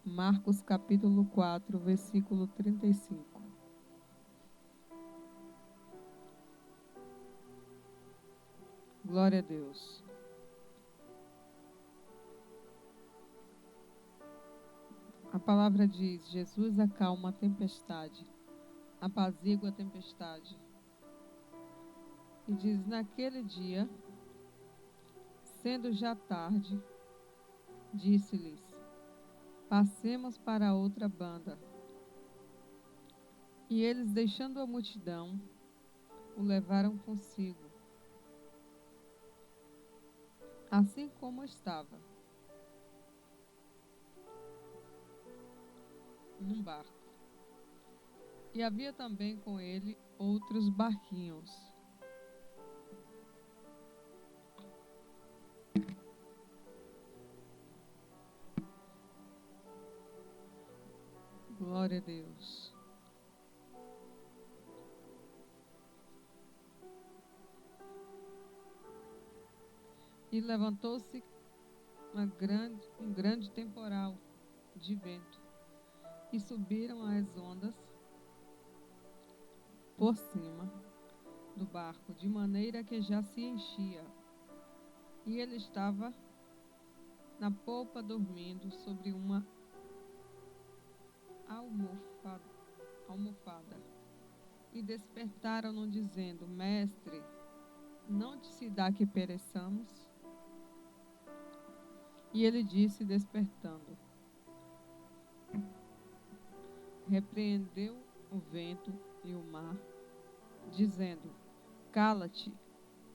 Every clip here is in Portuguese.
Marcos capítulo 4, versículo 35. Glória a Deus. A palavra diz: Jesus acalma a tempestade, apazigua a tempestade. E diz: naquele dia, sendo já tarde, disse-lhes: passemos para a outra banda. E eles, deixando a multidão, o levaram consigo, assim como estava, num barco. E havia também com ele outros barquinhos. Glória a Deus. E levantou-se um grande temporal de vento, e subiram as ondas por cima do barco, de maneira que já se enchia. E ele estava na polpa dormindo sobre uma almofada. E despertaram-no dizendo: mestre, não te se dá que pereçamos? E ele disse, despertando, repreendeu o vento e o mar, dizendo: cala-te,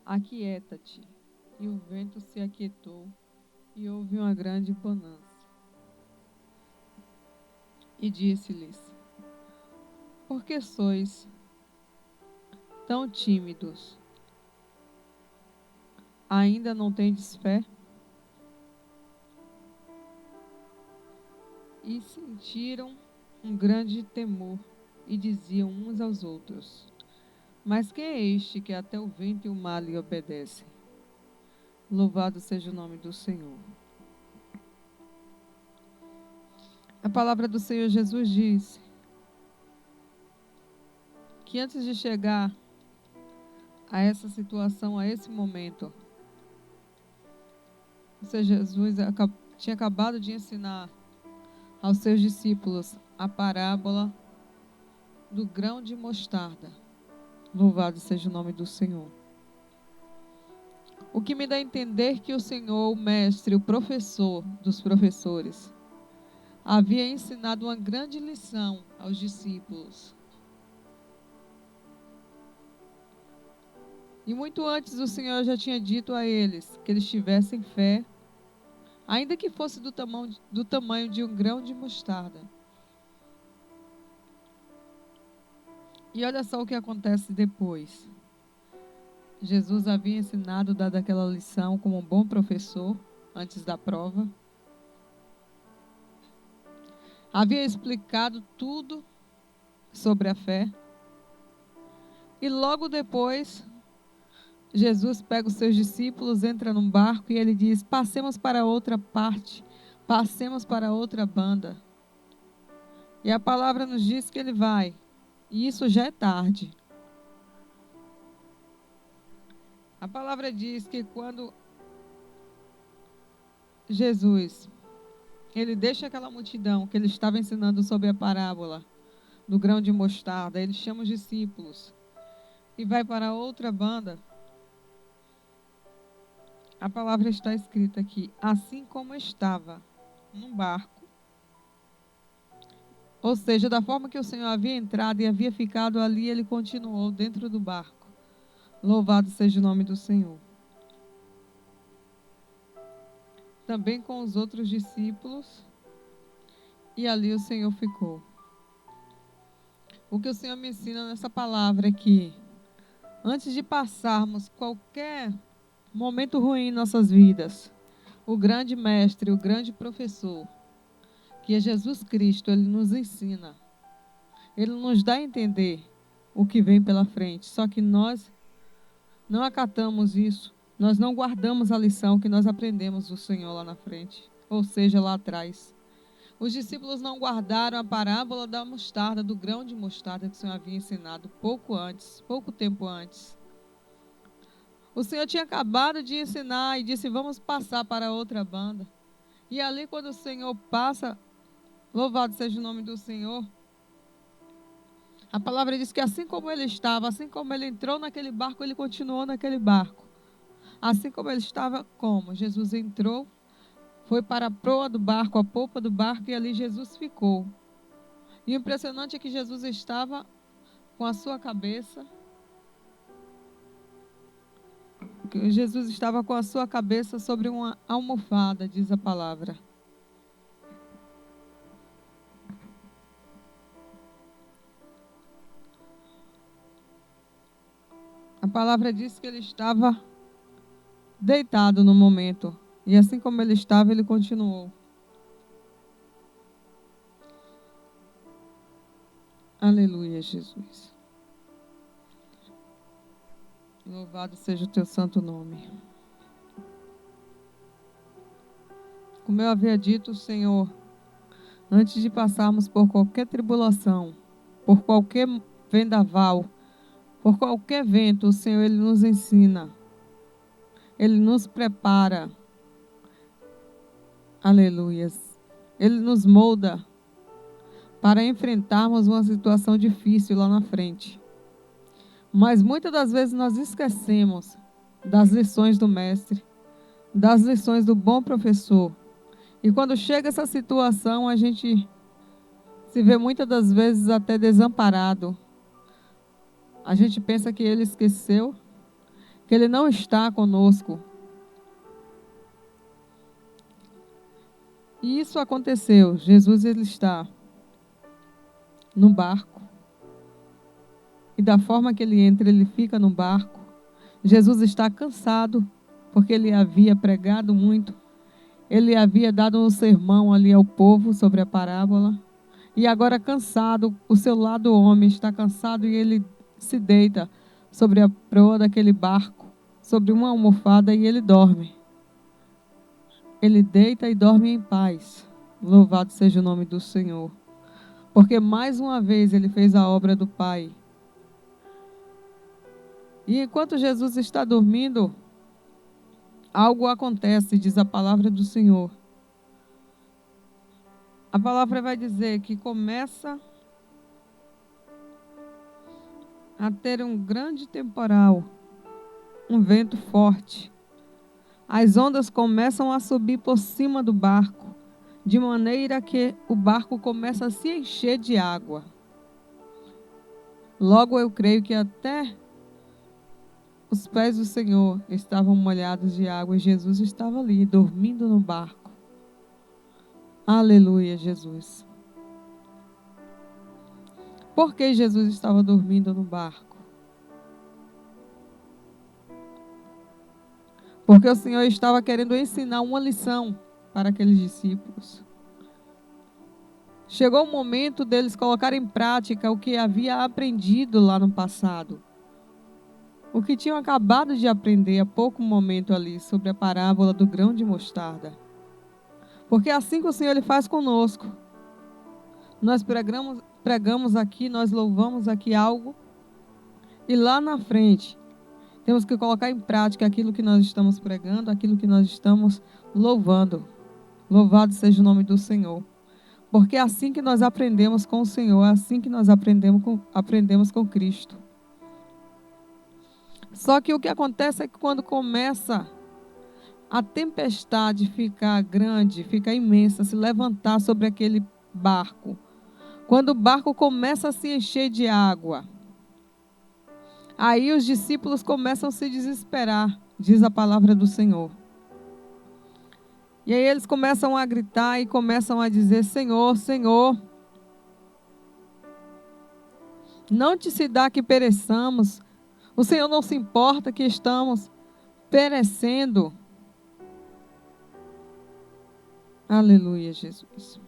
aquieta-te. E o vento se aquietou, e houve uma grande bonança. E disse-lhes: por que sois tão tímidos? Ainda não tendes fé? E sentiram um grande temor, e diziam uns aos outros: mas quem é este que até o vento e o mar lhe obedecem? Louvado seja o nome do Senhor. A palavra do Senhor Jesus diz que antes de chegar a essa situação, a esse momento, o Senhor Jesus tinha acabado de ensinar aos seus discípulos a parábola do grão de mostarda. Louvado seja o nome do Senhor. O que me dá a entender que o Senhor, o mestre, o professor dos professores, havia ensinado uma grande lição aos discípulos. E muito antes o Senhor já tinha dito a eles que eles tivessem fé, ainda que fosse do tamanho de um grão de mostarda. E olha só o que acontece depois. Jesus havia ensinado, dado aquela lição como um bom professor, antes da prova. Havia explicado tudo sobre a fé. E logo depois, Jesus pega os seus discípulos, entra num barco e ele diz: passemos para outra parte, passemos para outra banda. E a palavra nos diz que ele vai. E isso já é tarde. A palavra diz que quando Jesus, ele deixa aquela multidão que ele estava ensinando sobre a parábola do grão de mostarda, ele chama os discípulos e vai para outra banda. A palavra está escrita aqui: assim como estava num barco, ou seja, da forma que o Senhor havia entrado e havia ficado ali, ele continuou dentro do barco. Louvado seja o nome do Senhor. Também com os outros discípulos, e ali o Senhor ficou. O que o Senhor me ensina nessa palavra é que, antes de passarmos qualquer momento ruim em nossas vidas, o grande mestre, o grande professor, que é Jesus Cristo, ele nos ensina. Ele nos dá a entender o que vem pela frente. Só que nós não acatamos isso. Nós não guardamos a lição que nós aprendemos do Senhor lá na frente. Ou seja, lá atrás. Os discípulos não guardaram a parábola da mostarda, do grão de mostarda que o Senhor havia ensinado pouco tempo antes. O Senhor tinha acabado de ensinar e disse: vamos passar para outra banda. E ali, quando o Senhor passa, louvado seja o nome do Senhor, a palavra diz que assim como ele estava, assim como ele entrou naquele barco, ele continuou naquele barco. Assim como ele estava, como? Jesus entrou, foi para a proa do barco, a polpa do barco, e ali Jesus ficou. E o impressionante é que Jesus estava com a sua cabeça. Jesus estava com a sua cabeça sobre uma almofada, diz a palavra. A palavra diz que ele estava deitado no momento. E assim como ele estava, ele continuou. Aleluia, Jesus. Louvado seja o teu santo nome. Como eu havia dito, Senhor, antes de passarmos por qualquer tribulação, por qualquer vendaval, por qualquer vento, o Senhor, Ele nos ensina. Ele nos prepara. Aleluias. Ele nos molda para enfrentarmos uma situação difícil lá na frente. Mas muitas das vezes nós esquecemos das lições do mestre, das lições do bom professor. E quando chega essa situação, a gente se vê muitas das vezes até desamparado. A gente pensa que ele esqueceu, que ele não está conosco. E isso aconteceu. Jesus, ele está no barco. E da forma que ele entra, ele fica no barco. Jesus está cansado, porque ele havia pregado muito. Ele havia dado um sermão ali ao povo sobre a parábola. E agora cansado, o seu lado homem está cansado e ele se deita sobre a proa daquele barco, sobre uma almofada, e ele dorme. Ele deita e dorme em paz. Louvado seja o nome do Senhor. Porque mais uma vez ele fez a obra do Pai. E enquanto Jesus está dormindo, algo acontece, diz a palavra do Senhor. A palavra vai dizer que começa a ter um grande temporal, um vento forte. As ondas começam a subir por cima do barco, de maneira que o barco começa a se encher de água. Logo eu creio que até os pés do Senhor estavam molhados de água e Jesus estava ali, dormindo no barco. Aleluia, Jesus. Por que Jesus estava dormindo no barco? Porque o Senhor estava querendo ensinar uma lição para aqueles discípulos. Chegou o momento deles colocarem em prática o que havia aprendido lá no passado. O que tinham acabado de aprender há pouco momento ali sobre a parábola do grão de mostarda. Porque é assim que o Senhor ele faz conosco. Nós pregamos aqui, nós louvamos aqui algo. E lá na frente, temos que colocar em prática aquilo que nós estamos pregando, aquilo que nós estamos louvando. Louvado seja o nome do Senhor. Porque é assim que nós aprendemos com o Senhor, é assim que nós aprendemos com Cristo. Só que o que acontece é que quando começa a tempestade ficar grande, ficar imensa, se levantar sobre aquele barco, quando o barco começa a se encher de água, aí os discípulos começam a se desesperar, diz a palavra do Senhor. E aí eles começam a gritar e começam a dizer: Senhor, Senhor, não te se dá que pereçamos. O Senhor não se importa que estamos perecendo. Aleluia, Jesus.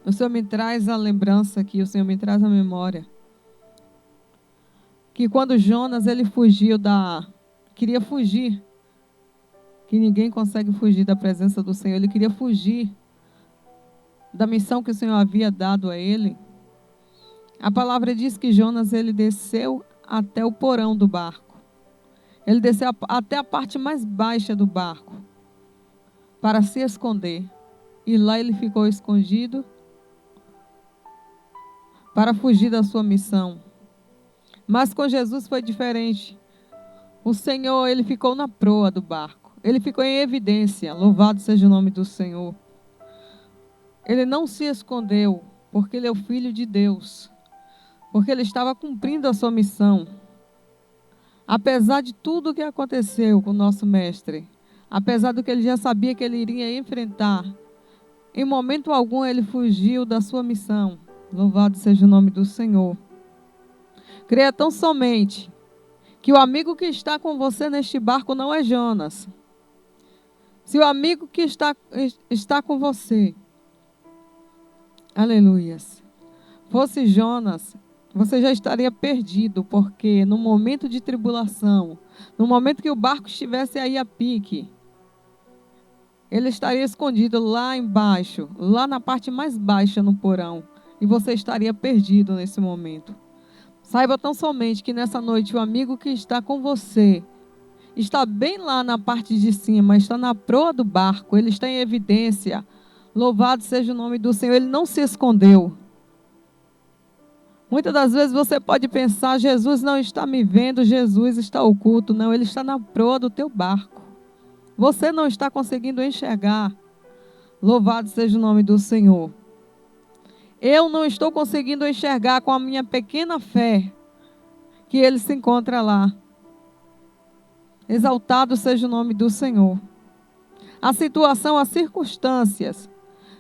O Senhor me traz a lembrança aqui, o Senhor me traz a memória. Que quando Jonas, ele queria fugir, que ninguém consegue fugir da presença do Senhor, ele queria fugir da missão que o Senhor havia dado a ele, a palavra diz que Jonas ele desceu até o porão do barco. Ele desceu até a parte mais baixa do barco para se esconder. E lá ele ficou escondido para fugir da sua missão. Mas com Jesus foi diferente. O Senhor, ele ficou na proa do barco. Ele ficou em evidência. Louvado seja o nome do Senhor. Ele não se escondeu, porque ele é o Filho de Deus. Porque ele estava cumprindo a sua missão. Apesar de tudo o que aconteceu com o nosso mestre, apesar do que ele já sabia que ele iria enfrentar, em momento algum ele fugiu da sua missão. Louvado seja o nome do Senhor. Creia tão somente que o amigo que está com você neste barco não é Jonas. Se o amigo que está com você, aleluias, fosse Jonas, você já estaria perdido, porque no momento de tribulação, no momento que o barco estivesse aí a pique, ele estaria escondido lá embaixo, lá na parte mais baixa no porão, e você estaria perdido nesse momento. Saiba tão somente que nessa noite o amigo que está com você está bem lá na parte de cima, está na proa do barco, ele está em evidência. Louvado seja o nome do Senhor, ele não se escondeu. Muitas das vezes você pode pensar, Jesus não está me vendo, Jesus está oculto. Não, ele está na proa do teu barco. Você não está conseguindo enxergar. Louvado seja o nome do Senhor. Eu não estou conseguindo enxergar com a minha pequena fé que ele se encontra lá. Exaltado seja o nome do Senhor. A situação, as circunstâncias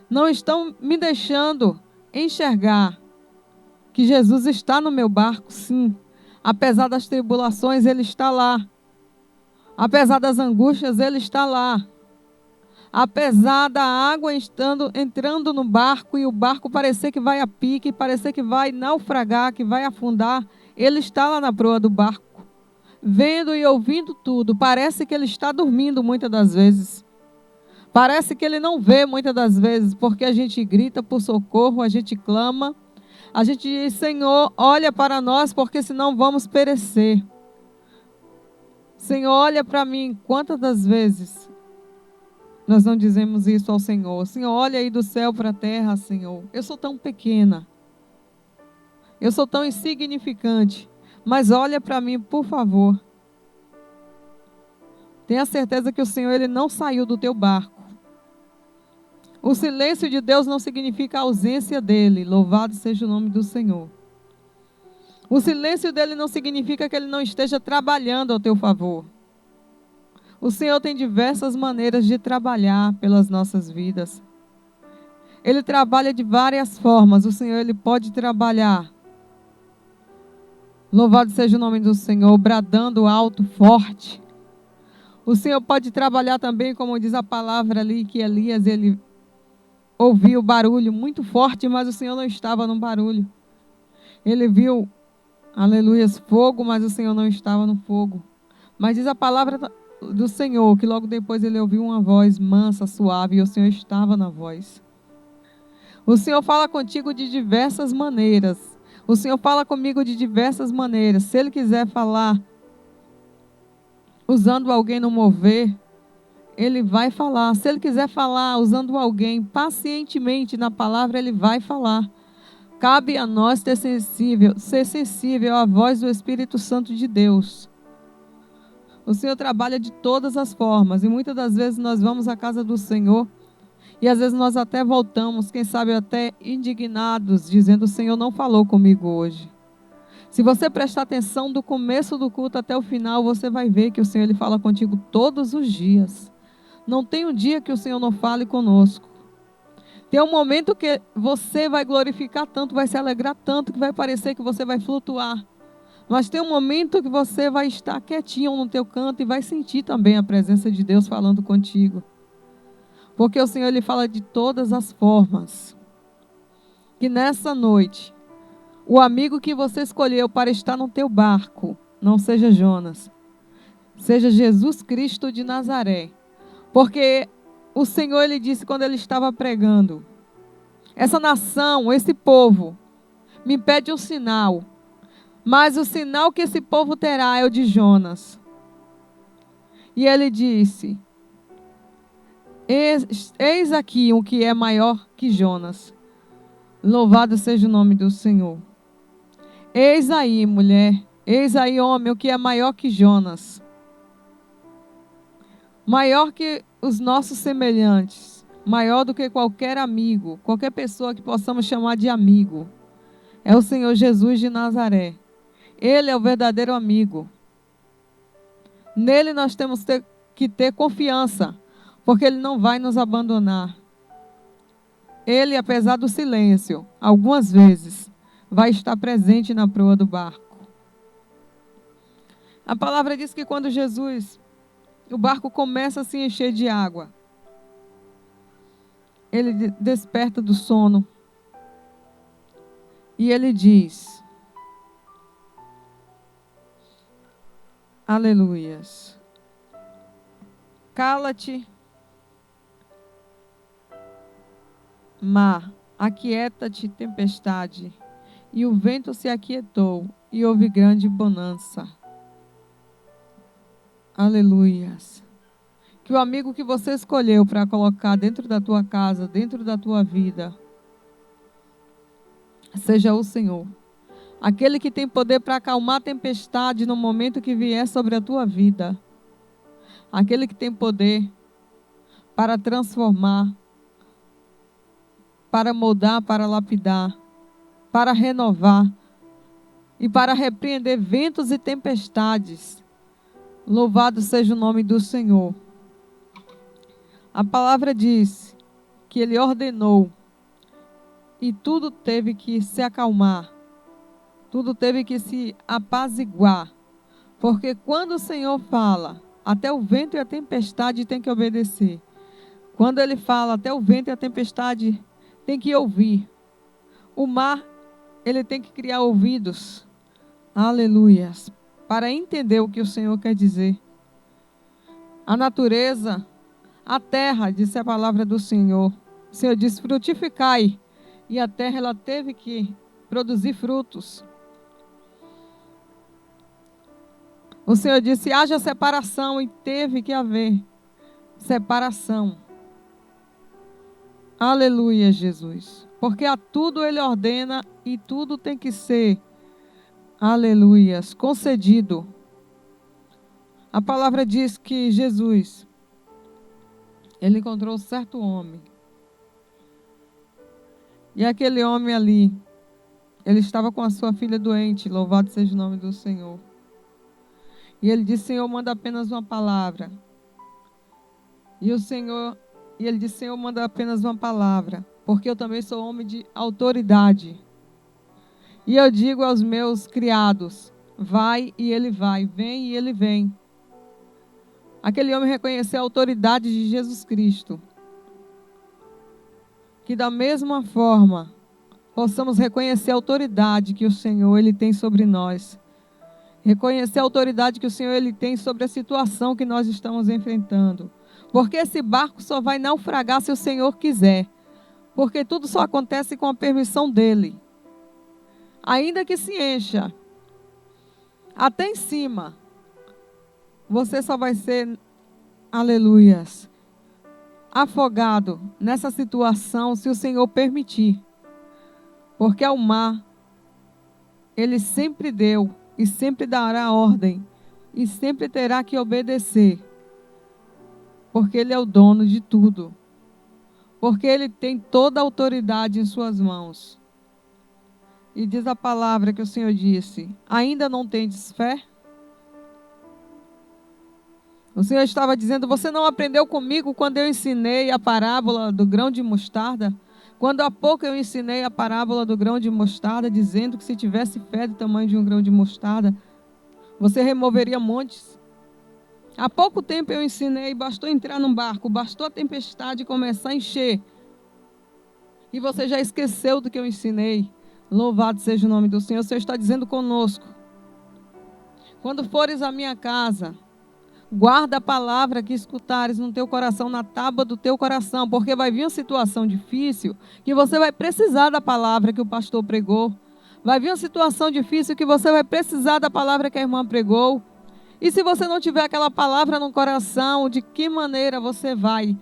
não estão me deixando enxergar que Jesus está no meu barco, sim. Apesar das tribulações, ele está lá. Apesar das angústias, ele está lá. Apesar da água entrando no barco e o barco parecer que vai a pique, parecer que vai naufragar, que vai afundar, ele está lá na proa do barco, vendo e ouvindo tudo. Parece que ele está dormindo muitas das vezes. Parece que ele não vê muitas das vezes, porque a gente grita por socorro, a gente clama, a gente diz, Senhor, olha para nós, porque senão vamos perecer. Senhor, olha para mim. Quantas das vezes nós não dizemos isso ao Senhor? Senhor, olha aí do céu para a terra, Senhor. Eu sou tão pequena. Eu sou tão insignificante. Mas olha para mim, por favor. Tenha certeza que o Senhor, ele não saiu do teu barco. O silêncio de Deus não significa a ausência dele. Louvado seja o nome do Senhor. O silêncio dele não significa que ele não esteja trabalhando ao teu favor. O Senhor tem diversas maneiras de trabalhar pelas nossas vidas. Ele trabalha de várias formas. O Senhor, ele pode trabalhar. Louvado seja o nome do Senhor, bradando alto, forte. O Senhor pode trabalhar também, como diz a palavra ali, que Elias, ele ouviu o barulho muito forte, mas o Senhor não estava no barulho. Ele viu, aleluia, fogo, mas o Senhor não estava no fogo. Mas diz a palavra do Senhor, que logo depois ele ouviu uma voz mansa, suave, e o Senhor estava na voz. O Senhor fala contigo de diversas maneiras. O Senhor fala comigo de diversas maneiras. Se Ele quiser falar usando alguém no mover, Ele vai falar. Se Ele quiser falar usando alguém pacientemente na palavra, Ele vai falar. Cabe a nós ser sensível à voz do Espírito Santo de Deus. O Senhor trabalha de todas as formas, e muitas das vezes nós vamos à casa do Senhor, e às vezes nós até voltamos, quem sabe até indignados, dizendo, o Senhor não falou comigo hoje. Se você prestar atenção do começo do culto até o final, você vai ver que o Senhor, ele fala contigo todos os dias. Não tem um dia que o Senhor não fale conosco. Tem um momento que você vai glorificar tanto, vai se alegrar tanto, que vai parecer que você vai flutuar. Mas tem um momento que você vai estar quietinho no teu canto e vai sentir também a presença de Deus falando contigo. Porque o Senhor, ele fala de todas as formas. Que nessa noite, o amigo que você escolheu para estar no teu barco, não seja Jonas, seja Jesus Cristo de Nazaré. Porque o Senhor, ele disse quando ele estava pregando, essa nação, esse povo, me pede um sinal. Mas o sinal que esse povo terá é o de Jonas. E ele disse: eis aqui um que é maior que Jonas. Louvado seja o nome do Senhor. Eis aí, mulher, eis aí, homem, o que é maior que Jonas. Maior que os nossos semelhantes. Maior do que qualquer amigo, qualquer pessoa que possamos chamar de amigo. É o Senhor Jesus de Nazaré. Ele é o verdadeiro amigo. Nele nós temos que ter confiança, porque Ele não vai nos abandonar. Ele, apesar do silêncio, algumas vezes, vai estar presente na proa do barco. A palavra diz que quando o barco começa a se encher de água, ele desperta do sono e ele diz: aleluias. Cala-te, mar, aquieta-te, tempestade. E o vento se aquietou e houve grande bonança. Aleluias. Que o amigo que você escolheu para colocar dentro da tua casa, dentro da tua vida, seja o Senhor. Aquele que tem poder para acalmar a tempestade no momento que vier sobre a tua vida. Aquele que tem poder para transformar, para moldar, para lapidar, para renovar e para repreender ventos e tempestades. Louvado seja o nome do Senhor. A palavra diz que Ele ordenou e tudo teve que se acalmar, tudo teve que se apaziguar, porque quando o Senhor fala, até o vento e a tempestade tem que obedecer. Quando Ele fala, até o vento e a tempestade tem que ouvir. O mar, ele tem que criar ouvidos, aleluias, para entender o que o Senhor quer dizer. A natureza, a terra, disse a palavra do Senhor. O Senhor disse: frutificai. E a terra, ela teve que produzir frutos. O Senhor disse: haja separação, e teve que haver separação. Aleluia, Jesus. Porque a tudo Ele ordena e tudo tem que ser, aleluias, concedido. A palavra diz que Jesus, Ele encontrou um certo homem. E aquele homem ali, ele estava com a sua filha doente, louvado seja o nome do Senhor. E ele disse: Senhor, manda apenas uma palavra. E ele disse: Senhor, manda apenas uma palavra, porque eu também sou homem de autoridade. E eu digo aos meus criados: vai e ele vai, vem e ele vem. Aquele homem reconheceu a autoridade de Jesus Cristo. Que da mesma forma possamos reconhecer a autoridade que o Senhor Ele tem sobre nós. Reconhecer a autoridade que o Senhor Ele tem sobre a situação que nós estamos enfrentando. Porque esse barco só vai naufragar se o Senhor quiser. Porque tudo só acontece com a permissão dEle. Ainda que se encha até em cima, você só vai ser, aleluias, afogado nessa situação se o Senhor permitir. Porque ao mar, Ele sempre deu e sempre dará ordem e sempre terá que obedecer. Porque Ele é o dono de tudo. Porque Ele tem toda a autoridade em suas mãos. E diz a palavra que o Senhor disse: ainda não tendes fé? O Senhor estava dizendo: você não aprendeu comigo quando eu ensinei a parábola do grão de mostarda? Quando há pouco eu ensinei a parábola do grão de mostarda, dizendo que se tivesse fé do tamanho de um grão de mostarda, você removeria montes. Há pouco tempo eu ensinei, bastou entrar num barco, bastou a tempestade começar a encher. E você já esqueceu do que eu ensinei. Louvado seja o nome do Senhor. O Senhor está dizendo conosco: quando fores à minha casa, Guarda a palavra que escutares no teu coração, na tábua do teu coração, porque vai vir uma situação difícil que você vai precisar da palavra que o pastor pregou. Vai vir uma situação difícil que você vai precisar da palavra que a irmã pregou. E se você não tiver aquela palavra no coração, de que maneira você vai,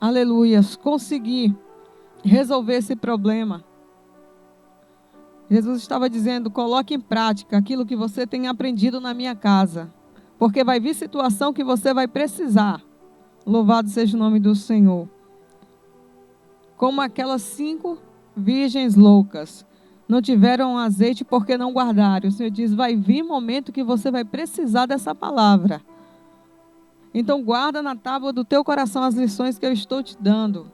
aleluias, conseguir resolver esse problema? Jesus estava dizendo: coloque em prática aquilo que você tem aprendido na minha casa, porque vai vir situação que você vai precisar. Louvado seja o nome do Senhor. Como aquelas 5 virgens loucas, não tiveram azeite porque não guardaram. O Senhor diz: vai vir momento que você vai precisar dessa palavra. Então guarda na tábua do teu coração as lições que eu estou te dando.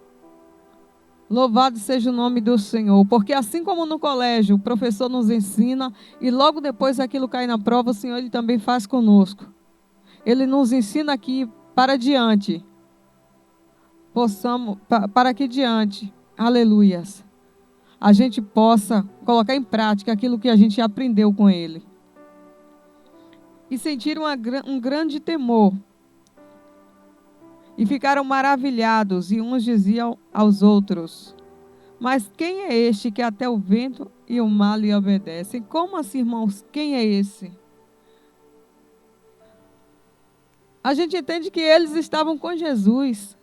Louvado seja o nome do Senhor. Porque assim como no colégio o professor nos ensina e logo depois aquilo cai na prova, o Senhor ele também faz conosco. Ele nos ensina aqui para diante. Para que diante, aleluias, a gente possa colocar em prática aquilo que a gente aprendeu com ele. E sentiram um grande temor. E ficaram maravilhados, e uns diziam aos outros: mas quem é este que até o vento e o mar lhe obedecem? Como assim, irmãos? Quem é esse? A gente entende que eles estavam com Jesus.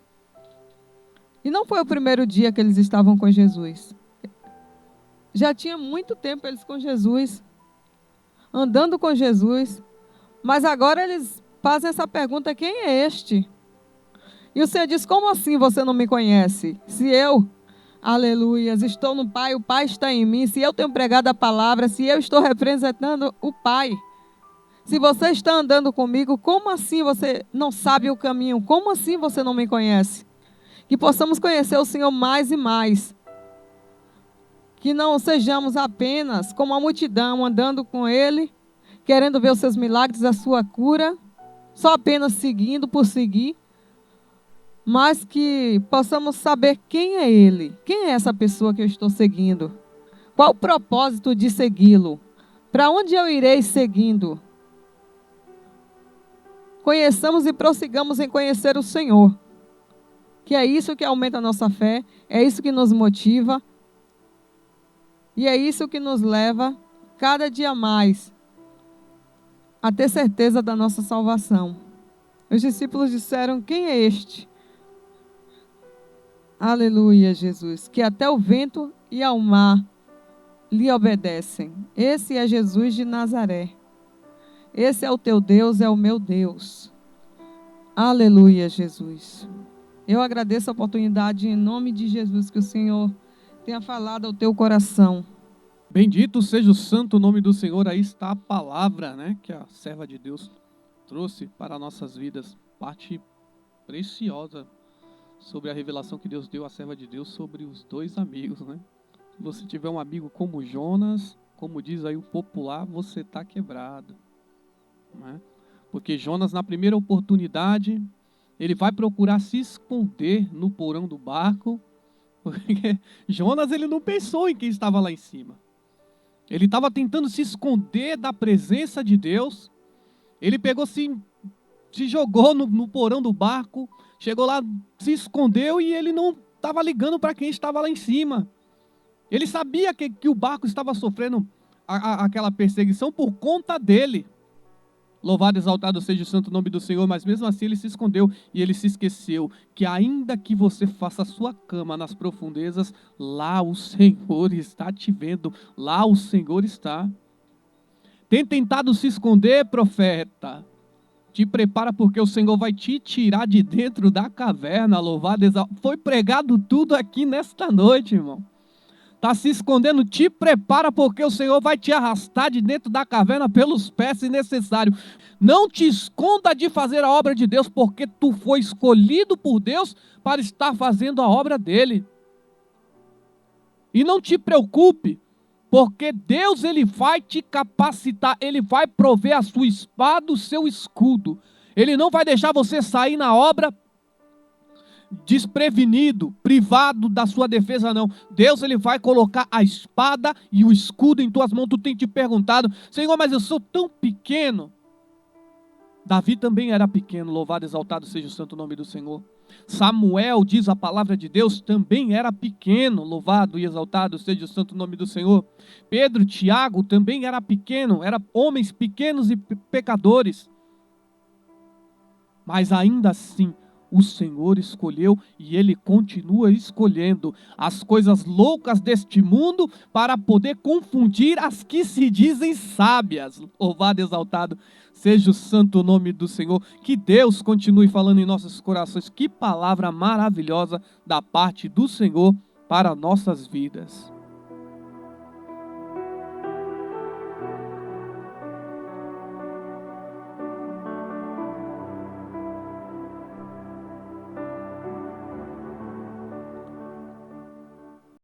E não foi o primeiro dia que eles estavam com Jesus. Já tinha muito tempo eles com Jesus, andando com Jesus, mas agora eles fazem essa pergunta: quem é este? E o Senhor diz: como assim você não me conhece? Se eu, aleluias, estou no Pai, o Pai está em mim, se eu tenho pregado a palavra, se eu estou representando o Pai, se você está andando comigo, como assim você não sabe o caminho? Como assim você não me conhece? Que possamos conhecer o Senhor mais e mais. Que não sejamos apenas como a multidão andando com Ele, querendo ver os seus milagres, a sua cura, só apenas seguindo por seguir, mas que possamos saber quem é Ele, quem é essa pessoa que eu estou seguindo, qual o propósito de segui-lo, para onde eu irei seguindo. Conheçamos e prossigamos em conhecer o Senhor, que é isso que aumenta a nossa fé, é isso que nos motiva, e é isso que nos leva, cada dia mais, a ter certeza da nossa salvação. Os discípulos disseram: quem é este? Aleluia, Jesus. Que até o vento e ao mar lhe obedecem. Esse é Jesus de Nazaré. Esse é o teu Deus, é o meu Deus. Aleluia, Jesus. Eu agradeço a oportunidade em nome de Jesus que o Senhor tenha falado ao teu coração. Bendito seja o santo nome do Senhor. Aí está a palavra, né, que a serva de Deus trouxe para nossas vidas. Parte preciosa sobre a revelação que Deus deu à serva de Deus sobre os 2 amigos, né? Se você tiver um amigo como Jonas, como diz aí o popular, você está quebrado, né? Porque Jonas, na primeira oportunidade, ele vai procurar se esconder no porão do barco, porque Jonas ele não pensou em quem estava lá em cima. Ele estava tentando se esconder da presença de Deus. Ele pegou, se jogou no porão do barco, chegou lá, se escondeu e ele não estava ligando para quem estava lá em cima. Ele sabia que o barco estava sofrendo aquela perseguição por conta dele. Louvado e exaltado seja o santo nome do Senhor, mas mesmo assim ele se escondeu e ele se esqueceu que ainda que você faça a sua cama nas profundezas, lá o Senhor está te vendo, lá o Senhor está. Tem tentado se esconder, profeta? Te prepara porque o Senhor vai te tirar de dentro da caverna, louvado e exaltado. Foi pregado tudo aqui nesta noite, irmão. Está se escondendo, te prepara porque o Senhor vai te arrastar de dentro da caverna pelos pés se necessário. Não te esconda de fazer a obra de Deus, porque tu foi escolhido por Deus para estar fazendo a obra dele. E não te preocupe, porque Deus ele vai te capacitar, ele vai prover a sua espada, o seu escudo. Ele não vai deixar você sair na obra desprevenido, privado da sua defesa, não. Deus ele vai colocar a espada e o escudo em tuas mãos. Tu tem te perguntado: Senhor, mas eu sou tão pequeno. Davi também era pequeno, louvado e exaltado seja o santo nome do Senhor. Samuel, diz a palavra de Deus, também era pequeno, louvado e exaltado seja o santo nome do Senhor. Pedro, Tiago também era pequeno, eram homens pequenos e pecadores. Mas ainda assim, o Senhor escolheu e Ele continua escolhendo as coisas loucas deste mundo para poder confundir as que se dizem sábias. Louvado e exaltado seja o santo nome do Senhor. Que Deus continue falando em nossos corações. Que palavra maravilhosa da parte do Senhor para nossas vidas.